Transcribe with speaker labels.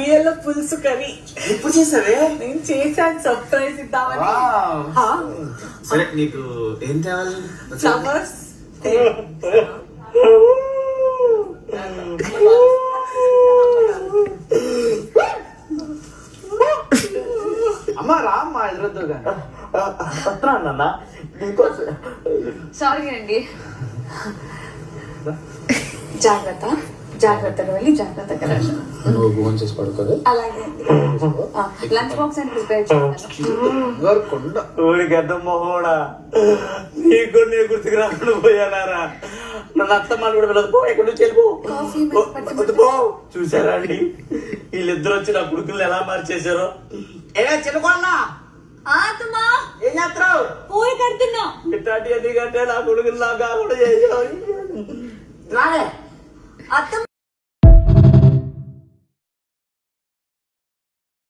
Speaker 1: రొయ్యల పులుసు కర్రీ.
Speaker 2: ఎప్పుడు చేసావే?
Speaker 1: నేను చేశాను సర్ప్రైజ్ ఇద్దామని.
Speaker 2: సరే నీకు ఏం తేవాలి?
Speaker 1: ఫ్లవర్స్.
Speaker 2: అమ్మా రామ్మా ఎదురొద్దుగా. వస్తున్నా
Speaker 1: సారీ అండి. జాగ్రత్త, జాగ్రత్తగా వెళ్ళి జాగ్రత్తగా రండి.
Speaker 3: నువ్వు ఫోన్ చేసి పడుకోదు.
Speaker 1: అలాగే లంచ్ బాక్స్ అని ప్రిపేర్ చేస్తాను.
Speaker 4: ఊరికి అర్థం మొహోడా, నీకు నీ గుర్తుకు రాకుండా పోయానారా? నన్ను అత్తమ్మాలు కూడా వెళ్ళదు. పో, ఎక్కడి నుంచి వెళ్ళిపో. చూసారా అండి వీళ్ళిద్దరు వచ్చి నా కొడుకులు ఎలా మార్చేశారో? ఏమే చిన్నకోన్నా ఏం చేస్తావు?
Speaker 1: పోయి కడుతున్నా.
Speaker 4: ఇట్లాంటి ఎందుకంటే నా కొడుకులు నాకు కాకుండా చేసావు.
Speaker 1: అత్తమ్మ